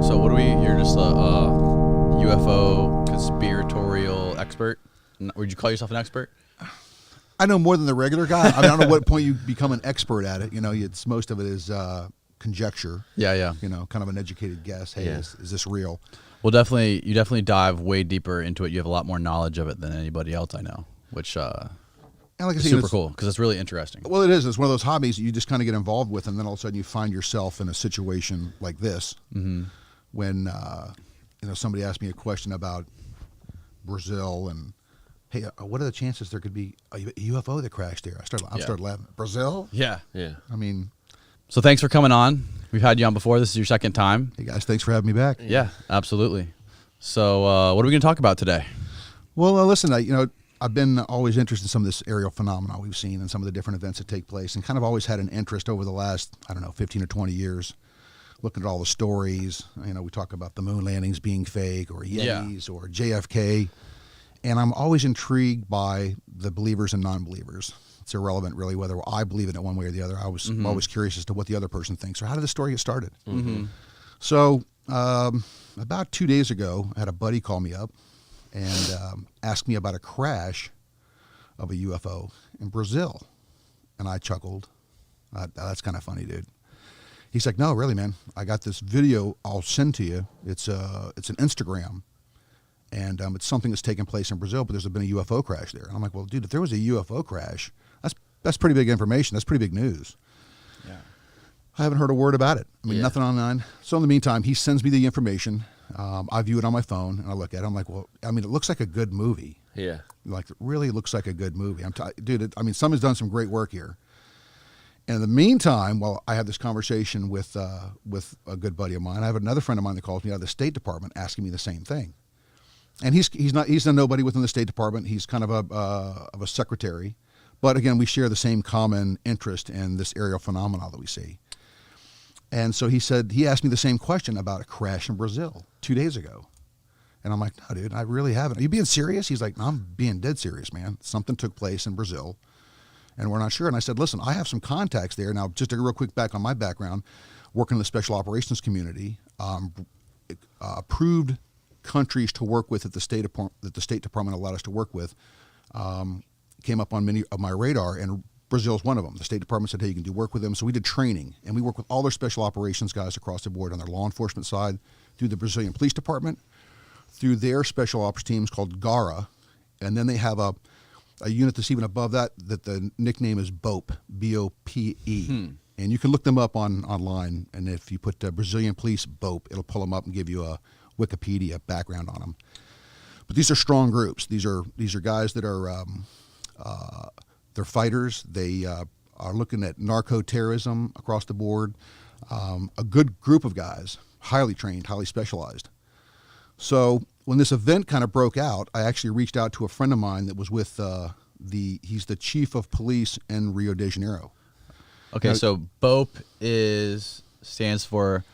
So what are we? You're just a UFO conspiratorial expert? Would you call yourself an expert? I know more than the regular guy. I don't know what point you become an expert at it. You know, it's most of it is conjecture. Yeah. You know, kind of an educated guess. Hey, is this real? Well, definitely, you definitely dive way deeper into it. You have a lot more knowledge of it than anybody else I know, which And like I is say, super cool because it's really interesting. Well, it is. It's one of those hobbies that you just kind of get involved with, and then all of a sudden you find yourself in a situation like this when somebody asked me a question about Brazil and, hey, what are the chances there could be a UFO that crashed there? I started laughing. Brazil? Yeah. I mean, so thanks for coming on. We've had you on before. This is your second time. hey guys, thanks for having me back. Yeah, absolutely. So what are we going to talk about today? Well, listen, I've been always interested in some of this aerial phenomena we've seen and some of the different events that take place, and kind of always had an interest over the last, 15 or 20 years, looking at all the stories. You know, we talk about the moon landings being fake, or Yetis, or JFK, and I'm always intrigued by the believers and non-believers. It's irrelevant, really, whether I believe in it one way or the other. I was always curious as to what the other person thinks, or how did the story get started. So about 2 days ago, I had a buddy call me up and asked me about a crash of a UFO in Brazil. And I chuckled. That's kind of funny, dude. He's like, no, really, man. I got this video I'll send to you. It's an Instagram. And it's something that's taken place in Brazil, but there's been a UFO crash there. And I'm like, well, dude, if there was a UFO crash, that's pretty big information. That's pretty big news. Yeah. I haven't heard a word about it. I mean, nothing online. So in the meantime, he sends me the information. I view it on my phone, and I look at it. I'm like, well, I mean, it looks like a good movie. Yeah. Like, it really looks like a good movie. Dude, someone's done some great work here. And in the meantime, while I have this conversation with a good buddy of mine, I have another friend of mine that calls me out of the State Department asking me the same thing. And he's a nobody within the State Department. He's kind of a secretary. But again, we share the same common interest in this aerial phenomena that we see. And so he asked me the same question about a crash in Brazil 2 days ago. And I'm like, no, dude, I really haven't. Are you being serious? He's like, no, I'm being dead serious, man. Something took place in Brazil, and we're not sure. And I said, listen, I have some contacts there. Now, just a real quick back on my background, working in the special operations community, approved countries to work with that the State Department allowed us to work with, came up on many of my radar, and Brazil's one of them. The State Department said, hey, you can do work with them. So we did training, and we work with all their special operations guys across the board on their law enforcement side, through the Brazilian Police Department, through their special ops teams called GARA, and then they have a unit that's even above that the nickname is BOPE, B-O-P-E. And you can look them up online, and if you put Brazilian Police BOPE, it'll pull them up and give you a Wikipedia background on them. But these are strong groups. These are guys that are they're fighters. They are looking at narco-terrorism across the board. A good group of guys, highly trained, highly specialized. So when this event kind of broke out, I actually reached out to a friend of mine that was with he's the chief of police in Rio de Janeiro. Okay, so BOPE stands for,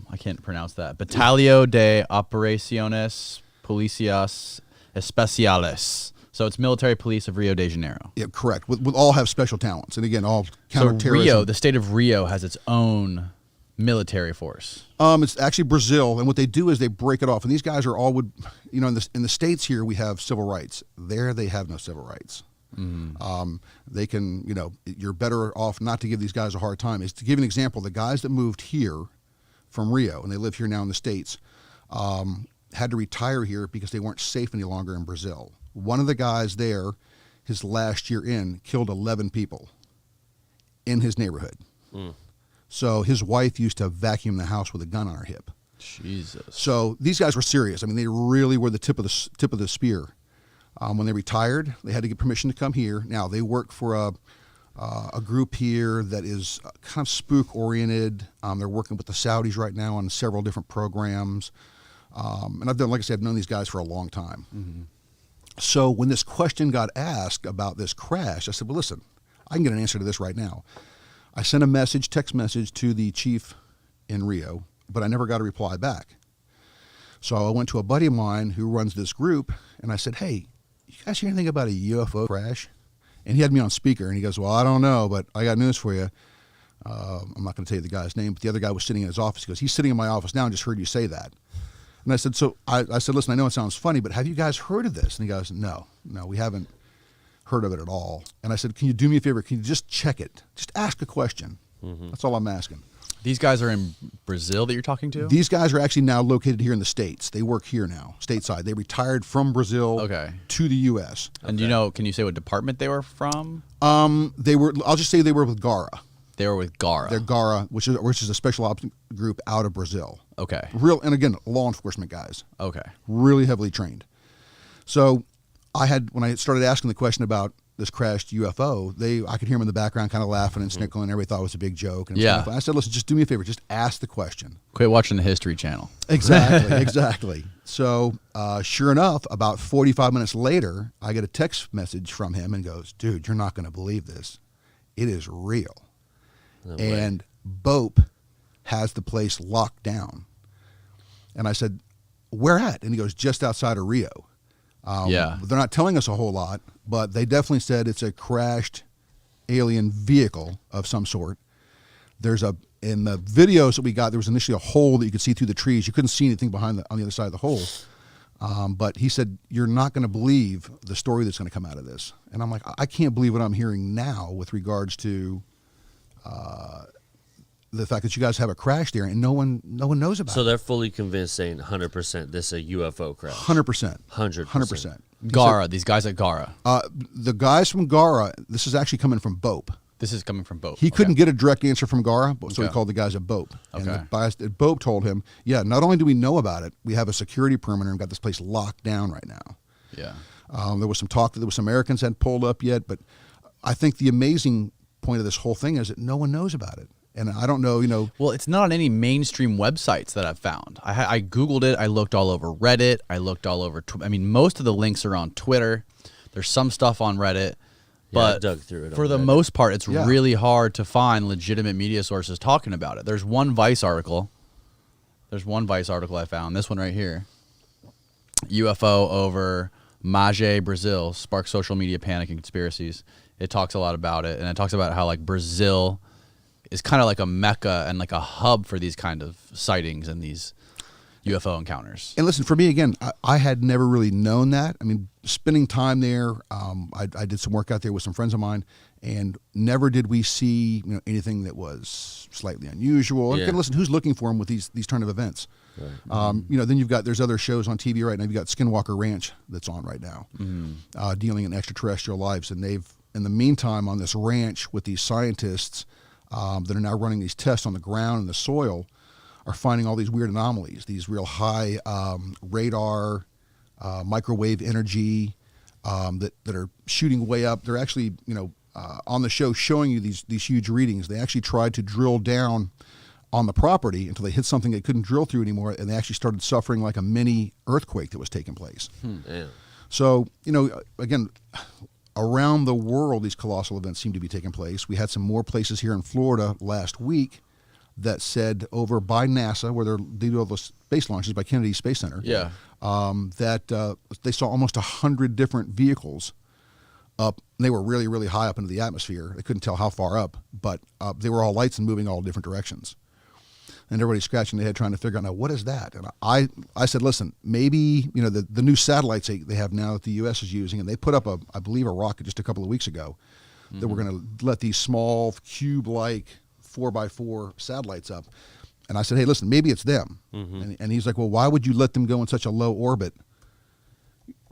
I can't pronounce that, Batalhão de Operações Policiais Especiales. So it's military police of Rio de Janeiro. Yeah, correct. With all have special talents, and again, all So counterterrorism. the state of Rio has its own military force. It's actually Brazil, and what they do is they break it off. And these guys are all in the states here we have civil rights. There they have no civil rights. They can, you're better off not to give these guys a hard time. Is to give an example, the guys that moved here from Rio, and they live here now in the States, had to retire here because they weren't safe any longer in Brazil. One of the guys there, his last year killed 11 people in his neighborhood. So his wife used to vacuum the house with a gun on her hip. Jesus. So these guys were serious. I mean, they really were the tip of the spear. When they retired, they had to get permission to come here. Now they work for a group here that is kind of spook oriented. They're working with the Saudis right now on several different programs. And I've known these guys for a long time. So when this question got asked about this crash, I said, well, listen, I can get an answer to this right now. I sent a text message to the chief in Rio, but I never got a reply back. So I went to a buddy of mine who runs this group, and I said, hey, you guys hear anything about a UFO crash? And he had me on speaker, and he goes, well, I don't know, but I got news for you. I'm not going to tell you the guy's name, but the other guy was sitting in his office. He goes, he's sitting in my office now and just heard you say that. And I said, so I said, listen, I know it sounds funny, but have you guys heard of this? And he goes, no, we haven't heard of it at all. And I said, can you do me a favor? Can you just check it? Just ask a question. That's all I'm asking. These guys are in Brazil that you're talking to? These guys are actually now located here in the States. They work here now, stateside. They retired from Brazil to the U.S. And do you know, can you say what department they were from? I'll just say they were with GARA. They were with GARA. They're GARA, which is a special ops group out of Brazil. Okay. And again, law enforcement guys. Okay. Really heavily trained. So when I started asking the question about this crashed UFO, I could hear them in the background kind of laughing and snickling. Everybody thought it was a big joke. And yeah. I said, listen, just do me a favor. Just ask the question. Quit watching the History Channel. Exactly. So sure enough, about 45 minutes later, I get a text message from him and goes, dude, you're not going to believe this. It is real. No and BOPE has the place locked down. And I said, where at? And he goes, just outside of Rio. They're not telling us a whole lot, but they definitely said it's a crashed alien vehicle of some sort. In the videos that we got, there was initially a hole that you could see through the trees. You couldn't see anything on the other side of the hole. But he said, you're not going to believe the story that's going to come out of this. And I'm like, I can't believe what I'm hearing now with regards to the fact that you guys have a crash there and no one knows about it. So they're fully convinced, saying 100% this is a UFO crash. 100%. 100%. GARA, these guys at GARA. The guys from GARA, this is actually coming from BOPE. This is coming from BOPE. He couldn't get a direct answer from GARA, so he called the guys at BOPE. And the guys at BOPE told him, yeah, not only do we know about it, we have a security perimeter and got this place locked down right now. Yeah. There was some talk that there was some Americans hadn't pulled up yet, but I think the amazing point of this whole thing is that no one knows about it. And I don't know, Well, it's not on any mainstream websites that I've found. I Googled it. I looked all over Reddit. I looked all over. Most of the links are on Twitter. There's some stuff on Reddit. But I dug through it for the most part, it's really hard to find legitimate media sources talking about it. There's one Vice article. I found. This one right here. UFO over Maje, Brazil, sparks social media panic and conspiracies. It talks a lot about it. And it talks about how Brazil is kind of like a mecca and like a hub for these kind of sightings and these UFO encounters. And listen, for me, again, I had never really known that. Spending time there, I did some work out there with some friends of mine, and never did we see anything that was slightly unusual. And again, listen, who's looking for them with these turn of events? Right. Then there's other shows on TV right now. You've got Skinwalker Ranch that's on right now, dealing in extraterrestrial lives, and they've, in the meantime, on this ranch with these scientists that are now running these tests on the ground and the soil, are finding all these weird anomalies, these real high radar, microwave energy that are shooting way up. They're actually, on the show showing you these huge readings. They actually tried to drill down on the property until they hit something they couldn't drill through anymore, and they actually started suffering like a mini earthquake that was taking place. Yeah. So, again, around the world, these colossal events seem to be taking place. We had some more places here in Florida last week that said over by NASA, where they do all the space launches by Kennedy Space Center, that they saw almost 100 different vehicles up. They were really, really high up into the atmosphere. They couldn't tell how far up, but they were all lights and moving all different directions. And everybody's scratching their head trying to figure out, now, what is that? And I said, listen, maybe, the new satellites they have now that the U.S. is using, and they put up, I believe, a rocket just a couple of weeks ago that we're going to let these small cube-like 4x4 satellites up. And I said, hey, listen, maybe it's them. And he's like, well, why would you let them go in such a low orbit?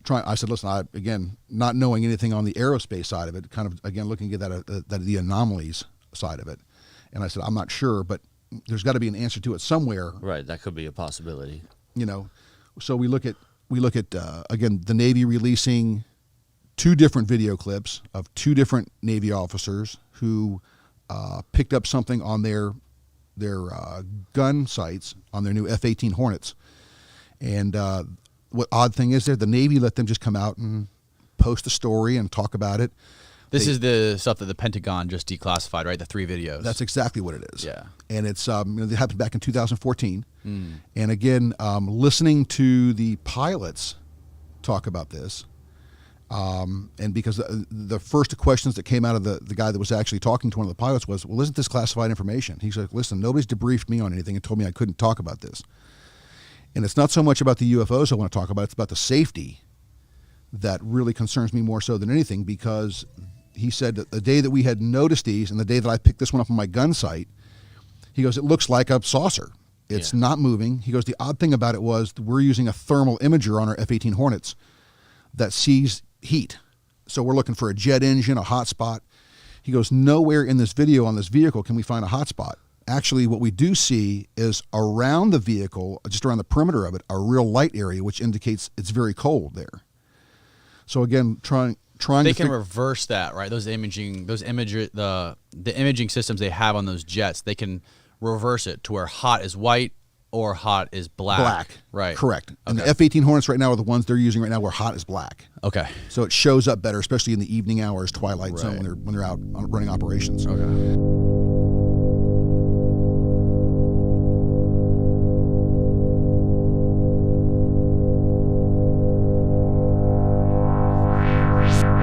I said, listen, again, not knowing anything on the aerospace side of it, kind of, again, looking at the anomalies side of it. And I said, I'm not sure, but there's got to be an answer to it somewhere. Right, that could be a possibility. So we look at again, the Navy releasing 2 different video clips of 2 different Navy officers who picked up something on their gun sights on their new F-18 Hornets. And what odd thing is the Navy let them just come out and post the story and talk about it. This is the stuff that the Pentagon just declassified, right? The 3 videos. That's exactly what it is. Yeah. And it's it happened back in 2014. And again, listening to the pilots talk about this, And because the first questions that came out of the guy that was actually talking to one of the pilots was, well, isn't this classified information? He's like, listen, nobody's debriefed me on anything and told me I couldn't talk about this. And it's not so much about the UFOs I want to talk about, it's about the safety that really concerns me more so than anything, because he said that the day that we had noticed these and the day that I picked this one up on my gun sight, he goes, it looks like a saucer. It's not moving. He goes, the odd thing about it was we're using a thermal imager on our F-18 Hornets that sees heat. So we're looking for a jet engine, a hot spot. He goes, nowhere in this video on this vehicle can we find a hot spot. Actually, what we do see is around the vehicle, just around the perimeter of it, a real light area, which indicates it's very cold there. So again, trying They to can reverse that, right? The imaging systems they have on those jets, they can reverse it to where hot is white or hot is black. Right. Correct. And Okay. the F-18 Hornets right now are the ones they're using right now where hot is black. Okay. So it shows up better, especially in the evening hours, twilight zone, Right. when they're out running operations. Okay.